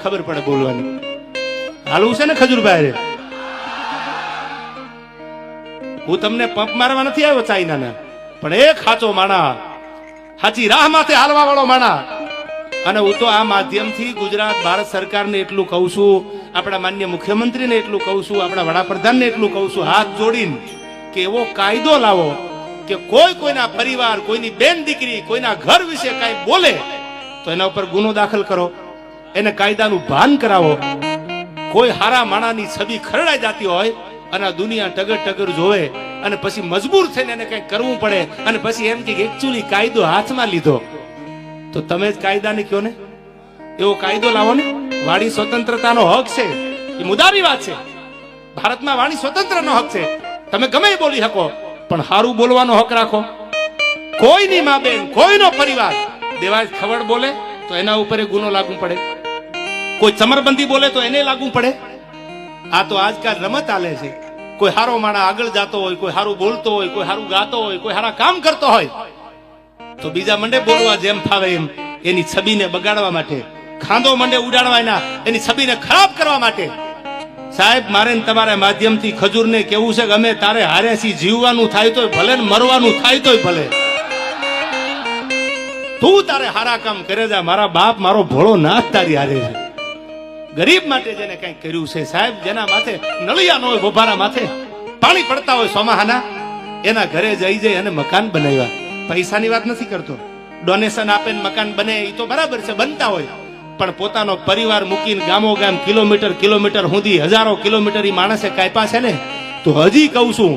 ખબર પડે બોલવાની. હાલવું છે ને ખજૂરભાઈ, હું તમને પંપ મારવા નથી આવ્યો ચાઇનાના, પણ એક સાચો માણા, સાચી રાહ માથે હાલવા વાળો માણા. અને હું તો આ માધ્યમથી ગુજરાત ભારત સરકારને એટલું કહું છું, આપણા માન્ય મુખ્યમંત્રીને એટલું કહું છું, આપણા વડાપ્રધાનને એટલું કહું છું, હાથ જોડીને કે એવો કાયદો લાવો કે કોઈ કોઈના પરિવાર, કોઈની બેન દીકરી, કોઈના ઘર વિશે કાંઈ બોલે તો એના ઉપર ગુનો દાખલ કરો, એને કાયદાનું ભાન કરાવો. કોઈ હારા માણાની છબી ખરડાઈ જતી હોય અને આ દુનિયા ટગર ટગર જોવે અને પછી મજબૂર થઈને એને કંઈક કરવું પડે અને પછી એમ કે એકચ્યુઅલી કાયદો હાથમાં લીધો, તો તમે જ કાયદાને કહો ને. એવો કાયદો લાવો ને. વાણી સ્વતંત્રતાનો હક છે, એ મુદ્દાની વાત છે. ભારતમાં વાણી સ્વતંત્રનો હક છે, તમે ગમે એ બોલી શકો, પણ સારું બોલવાનો હક રાખો. કોઈની મા બેન, કોઈનો પરિવાર દેવાજ ખબર બોલે તો એના ઉપર ગુનો લાગુ પડે, કોઈ ચમરબંધી બોલે તો એને લાગુ પડે. આ તો આજકાલ રમત આલે છે. કોઈ હારો માણા આગળ જાતો હોય, કોઈ હારું બોલતો હોય, કોઈ હારું ગાતો હોય, કોઈ હારા કામ કરતો હોય તો બીજા મંડે બોલવા જેમ ફાવે એમ, એની છબીને બગાડવા માટે, ખાંદો મંડે ઉડાડવા એના, એની છબીને ખરાબ કરવા માટે. સાહેબ, મારે તમારા માધ્યમથી ખજૂરને કેવું છે કે અમે તારે હારેથી જીવવાનું થાય તોય ભલે ને મરવાનું થાય તોય ભલે, તું તારે હારા કામ કરે જા. મારા બાપ, મારો ભોળો નાથ તારી હારે છે. ગરીબ માટે જેને કઈ કર્યું છે સાહેબ, જેના માથે નળિયા ન હોય, બોભારા માથે પાણી પડતા હોય સોમાહાના, એના ઘરે જઈ જઈ અને મકાન બનાવ્યા. પૈસાની વાત નથી કરતો, ડોનેશન આપે મકાન બને એ તો બરાબર છે, બનતા હોય, પણ પોતાનો પરિવાર મૂકીને ગામો ગામ, કિલોમીટર કિલોમીટર સુધી, હજારો કિલોમીટર એ માણસે કાપ્યા છે ને. તો હજી કહું છું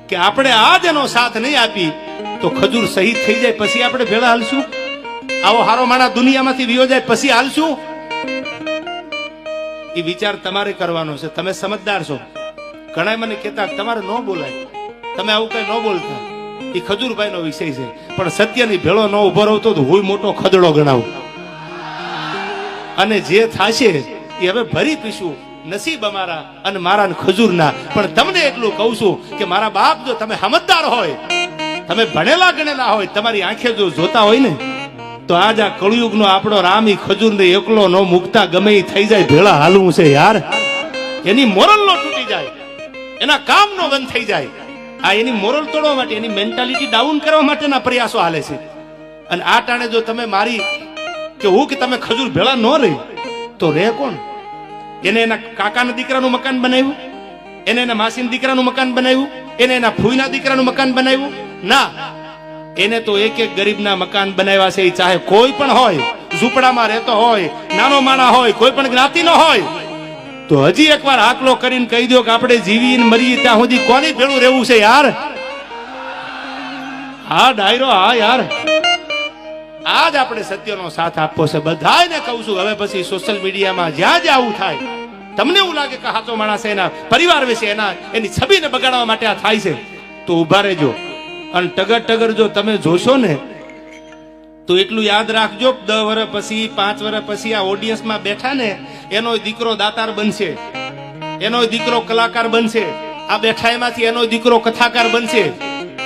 કે આપણે આજ એનો સાથ નહીં આપી તો ખજૂર શહીદ થઈ જાય પછી આપણે ભેળા હાલશું? આવો હારો માણા દુનિયામાંથી વિયો જાય પછી હાલશું? એ વિચાર તમારે કરવાનો છે. તમે સમજદાર છો. ઘણા મને કહેતા તમારે ન બોલાય, તમે આવું કઈ ન બોલતા. એ ખજૂરભાઈ નો વિષય છે, પણ સત્યની ભેળો ન ઉભો રહતો તો હું મોટો ખદડો ગણાવું. અને જે થાશે એ હવે ભરી પીશું, નસીબ અમારા અને મારા ખજૂરના. પણ તમને એટલું કહું છું કે મારા બાપ, જો તમે સમજદાર હોય, તમે ભણેલા ગણેલા હોય, તમારી આંખે જો જોતા હોય ને, તો આજ આ કળયુગનો આપણો રામ ઈ ખજૂરને એકલો ન મુકતા ગમે એ થઈ જાય, ભેળા હાલવું છે યાર. એની મોરલ નો તૂટી જાય, એના કામ નો બંધ થઈ જાય. આ એની મોરલ તોડવા માટે, એની મેન્ટાલિટી ડાઉન કરવા માટેના પ્રયાસો હાલે છે. અને આ ટાણે જો તમે મારી કે હું કે તમે ખજૂર ભેળા ન રહી તો રે કોણ? એને એના કાકાના દીકરાનું મકાન બનાવ્યું, એને એના માસીના દીકરાનું મકાન બનાવ્યું, એને એના ફૂઈના દીકરાનું મકાન બનાવ્યું? ના, એને તો એક એક ગરીબના મકાન બનાવ્યા છે. ચાહે કોઈ પણ હોય, ઝૂંપડામાં રહેતો હોય, નાનો માણા હોય, કોઈ પણ જ્ઞાતિનો હોય, તો હજી એકવાર આકલો કરીને કહી દો કે આપણે જીવીને મરીએ ત્યાં સુધી કોની ભેળું રહેવું છે યાર? હા ડાયરો, હા યાર, આજ આપણે સત્યનો સાથ આપવો છે. બધાને કહું છું, હવે પછી સોશિયલ મીડિયામાં જ્યાં જ્યાં આવું થાય, તમને એવું લાગે કે સાચો માણસ એના પરિવાર વિશે, એની છબીને બગાડવા માટે આ થાય છે, તો ઉભા રહેજો. અને ટગર ટગર જો તમે જોશો ને, તો એટલું યાદ રાખજો, 10 વર્ષ પછી, 5 વર્ષ પછી આ ઓડિયન્સમાં બેઠા ને, એનો દીકરો દાતાર બનશે, એનો દીકરો કલાકાર બનશે, આ બેઠા એમાંથી એનો દીકરો કથાકાર બનશે.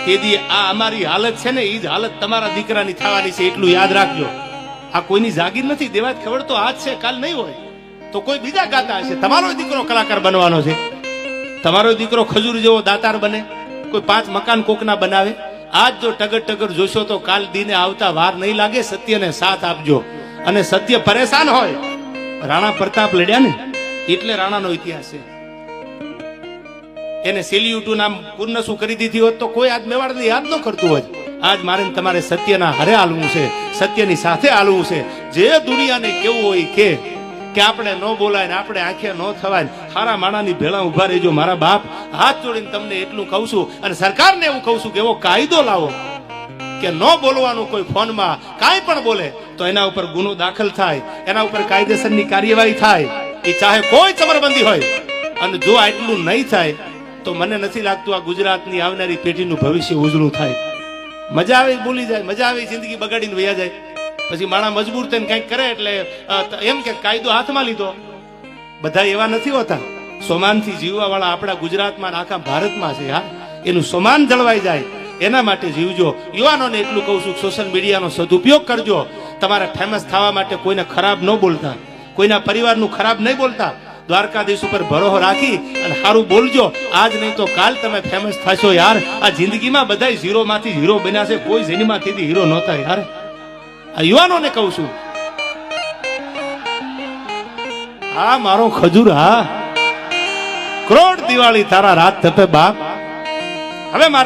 તેથી આ અમારી હાલત છે ને, એ જ હાલત તમારા દીકરાની થવાની છે. એટલું યાદ રાખજો. આ કોઈની જાગીર નથી. દેવાજ ખબર તો આજ છે, કાલ નહીં હોય તો કોઈ બીજા ગાતા હશે. તમારો દીકરો કલાકાર બનવાનો છે, તમારો દીકરો ખજૂર જેવો દાતાર બને, કોઈ 5 મકાન કોકના બનાવે. આજ જો ટગર ટગર જોશો તો કાલ દીને આવતા વાર નહીં લાગે. સત્યને સાથ આપજો. અને સત્ય પરેશાન હોય, રાણા પ્રતાપ લડ્યા ને એટલે રાણાનો ઇતિહાસ છે. એને સેલ્યુટનું નામ પૂર્ણસું કરી દીધી હોત તો કોઈ આજ મેવાડને યાદ ન કરતું હોય. આજ મારે તમારે સત્યના હારે હાલવું છે, સત્યની સાથે હાલવું છે. જે દુનિયાને કેવું હોય કે આપણે ન બોલાય ને આપણે આંખે ન થવાય, હારા માણાની ભેળા ઉભા રહેજો. મારા બાપ, હાથ જોડીને તમને એટલું કહું છું. અને સરકારને એવું કહું છું કે એવો કાયદો લાવો કે ન બોલવાનું. કોઈ ફોનમાં કાંઈ પણ બોલે તો એના ઉપર ગુનો દાખલ થાય, એના ઉપર કાયદેસરની કાર્યવાહી થાય. એ ચાહે કોઈ ચમરબંધી હોય. અને જો આટલું નહીં થાય તો મને નથી લાગતું આ ગુજરાતની આવનારી પેઢીનું ભવિષ્ય ઉજળું થાય. મજા આવે બોલી જાય, મજા આવે જિંદગી બગાડીને વયા જાય. પછી માણા મજબૂર થઈને કંઈક કરે એટલે એમ કે કાયદો હાથમાં લીધો. બધા એવા નથી હોતા. સોમાનથી જીવવા વાળા આપણા ગુજરાતમાં, આખા ભારતમાં છે. હા, એનું સોમાન જળવાઈ જાય એના માટે જીવજો. યુવાનોને એટલું કહું છું, સોશિયલ મીડિયાનો સદુપયોગ કરજો. તમારે ફેમસ થવા માટે કોઈને ખરાબ ન બોલતા, કોઈના પરિવારનું ખરાબ નહીં બોલતા. દ્વારકાધીશ ઉપર ભરોસો રાખી અને સારું બોલજો. આજ નહીં તો કાલ તમે ફેમસ થશો યાર. આ જિંદગીમાં બધાય ઝીરો માંથી હીરો બન્યા છે, કોઈ જેનીમાંથી હીરો નહોતા યાર. આ યુવાનોને કહું છું. હા મારો ખજૂર, હા કરોડ દિવાળી તારા રાત તપે બાપ. હવે મારે